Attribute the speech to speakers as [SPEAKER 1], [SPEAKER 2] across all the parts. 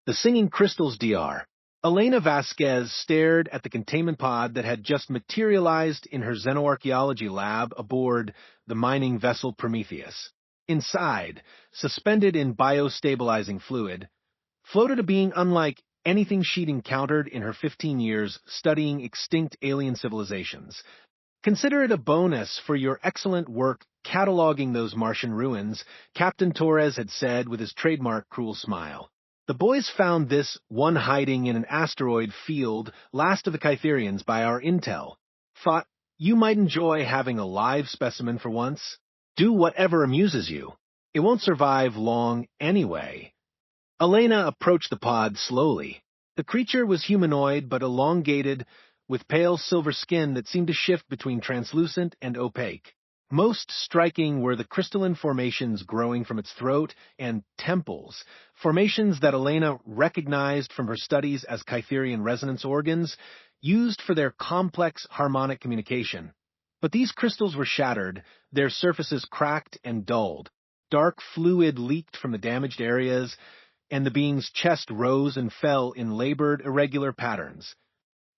[SPEAKER 1] The Singing Crystals DR. Elena Vasquez stared at the containment pod that had just materialized in her xenoarchaeology lab aboard the mining vessel Prometheus. Inside, suspended in biostabilizing fluid, floated a being unlike anything she'd encountered in her 15 years studying extinct alien civilizations. Consider it a bonus for your excellent work cataloging those Martian ruins, Captain Torres had said with his trademark cruel smile. The boys found this one hiding in an asteroid field, last of the Kytherians by our intel. Thought you might enjoy having a live specimen for once. Do whatever amuses you. It won't survive long anyway. Elena approached the pod slowly. The creature was humanoid but elongated, with pale silver skin that seemed to shift between translucent and opaque. Most striking were the crystalline formations growing from its throat and temples, formations that Elena recognized from her studies as Kytherian resonance organs, used for their complex harmonic communication. But these crystals were shattered, their surfaces cracked and dulled. Dark fluid leaked from the damaged areas, and the being's chest rose and fell in labored, irregular patterns.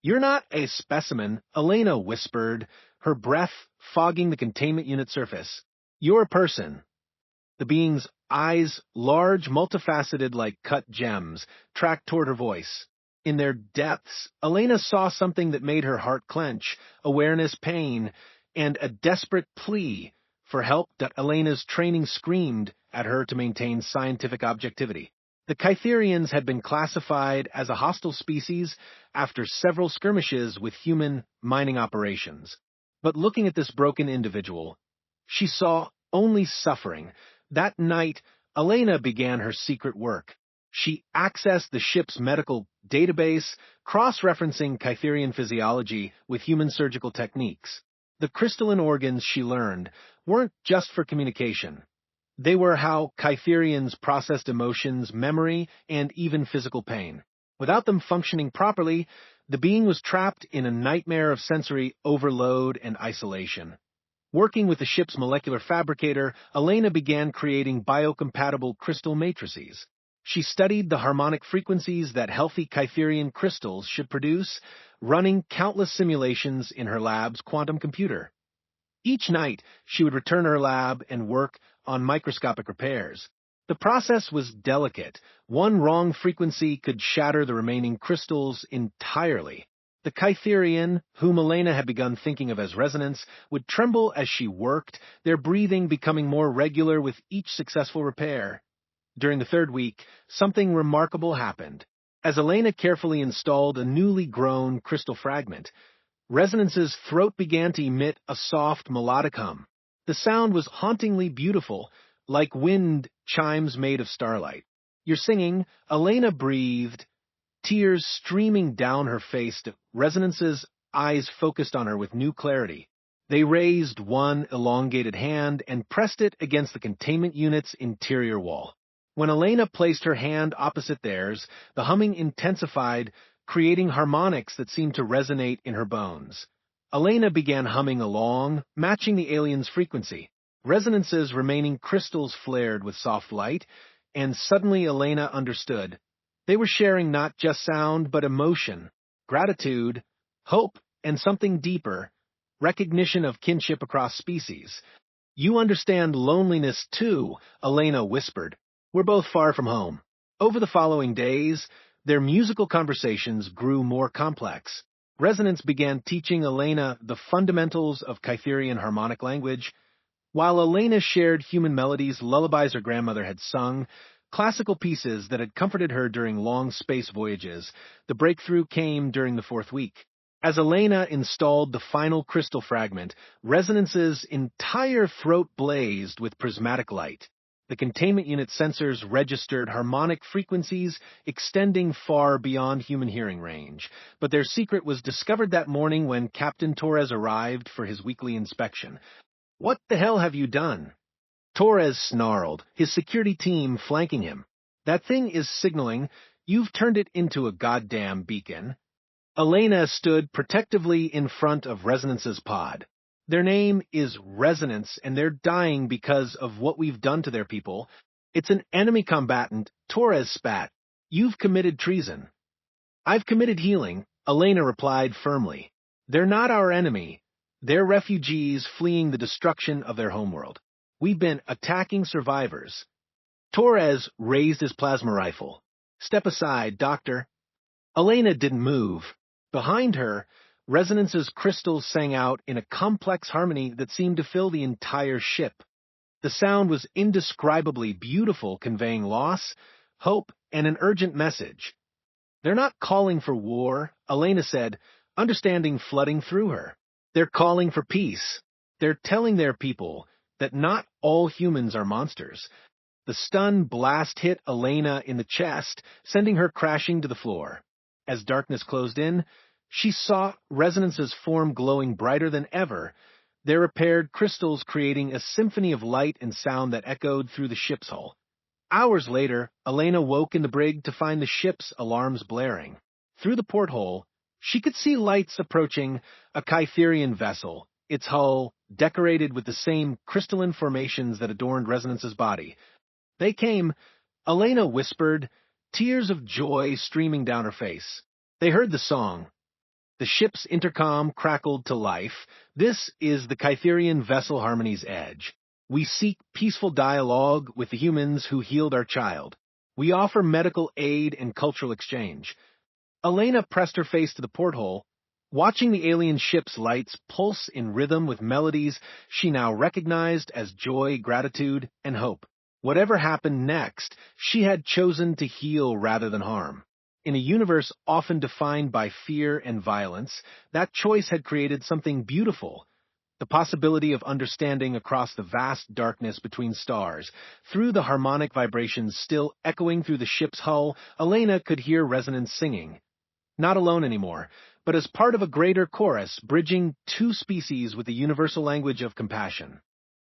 [SPEAKER 1] "You're not a specimen," Elena whispered, her breath fogging the containment unit surface. "You're a person." The being's eyes, large, multifaceted like cut gems, tracked toward her voice. In their depths, Elena saw something that made her heart clench, awareness, pain, and a desperate plea for help that Elena's training screamed at her to maintain scientific objectivity. The Kytherians had been classified as a hostile species after several skirmishes with human mining operations. But looking at this broken individual, she saw only suffering. That night, Elena began her secret work. She accessed the ship's medical database, cross-referencing Kytherian physiology with human surgical techniques. The crystalline organs she learned weren't just for communication. They were how Kytherians processed emotions, memory, and even physical pain. Without them functioning properly, the being was trapped in a nightmare of sensory overload and isolation. Working with the ship's molecular fabricator, Elena began creating biocompatible crystal matrices. She studied the harmonic frequencies that healthy Kytherian crystals should produce, running countless simulations in her lab's quantum computer. Each night, she would return to her lab and work on microscopic repairs. The process was delicate. One wrong frequency could shatter the remaining crystals entirely. The Kytherian, whom Elena had begun thinking of as resonance, would tremble as she worked, their breathing becoming more regular with each successful repair. During the third week, something remarkable happened. As Elena carefully installed a newly grown crystal fragment, Resonance's throat began to emit a soft melodic hum. The sound was hauntingly beautiful, like wind chimes made of starlight. "You're singing," Elena breathed, tears streaming down her face. Resonance's eyes focused on her with new clarity. They raised one elongated hand and pressed it against the containment unit's interior wall. When Elena placed her hand opposite theirs, the humming intensified, creating harmonics that seemed to resonate in her bones. Elena began humming along, matching the alien's frequency. Resonance's remaining crystals flared with soft light, and suddenly Elena understood. They were sharing not just sound, but emotion, gratitude, hope, and something deeper, recognition of kinship across species. "You understand loneliness too," Elena whispered. "We're both far from home." Over the following days, their musical conversations grew more complex. Resonance began teaching Elena the fundamentals of Kytherian harmonic language, while Elena shared human melodies, lullabies her grandmother had sung, classical pieces that had comforted her during long space voyages. The breakthrough came during the fourth week. As Elena installed the final crystal fragment, Resonance's entire throat blazed with prismatic light. The containment unit sensors registered harmonic frequencies extending far beyond human hearing range, but their secret was discovered that morning when Captain Torres arrived for his weekly inspection. "What the hell have you done?" Torres snarled, his security team flanking him. "That thing is signaling. You've turned it into a goddamn beacon." Elena stood protectively in front of Resonance's pod. "Their name is Resonance, and they're dying because of what we've done to their people. It's an enemy combatant," Torres spat. You've committed treason. I've committed healing, Elena replied firmly. They're not our enemy. They're refugees fleeing the destruction of their homeworld. We've been attacking survivors. Torres raised his plasma rifle. Step aside, Doctor. Elena didn't move. Behind her, Resonance's crystals sang out in a complex harmony that seemed to fill the entire ship. The sound was indescribably beautiful, conveying loss, hope, and an urgent message. They're not calling for war, Elena said, understanding flooding through her. They're calling for peace. They're telling their people that not all humans are monsters. The stun blast hit Elena in the chest, sending her crashing to the floor. As darkness closed in, she saw Resonance's form glowing brighter than ever, their repaired crystals creating a symphony of light and sound that echoed through the ship's hull. Hours later, Elena woke in the brig to find the ship's alarms blaring. Through the porthole, she could see lights approaching a Kytherian vessel, its hull decorated with the same crystalline formations that adorned Resonance's body. They came, Elena whispered, tears of joy streaming down her face. They heard the song. The ship's intercom crackled to life. This is the Kytherian vessel Harmony's Edge. We seek peaceful dialogue with the humans who healed our child. We offer medical aid and cultural exchange. Elena pressed her face to the porthole, watching the alien ship's lights pulse in rhythm with melodies she now recognized as joy, gratitude, and hope. Whatever happened next, she had chosen to heal rather than harm. In a universe often defined by fear and violence, that choice had created something beautiful. The possibility of understanding across the vast darkness between stars. Through the harmonic vibrations still echoing through the ship's hull, Elena could hear Resonance singing. Not alone anymore, but as part of a greater chorus, bridging two species with the universal language of compassion.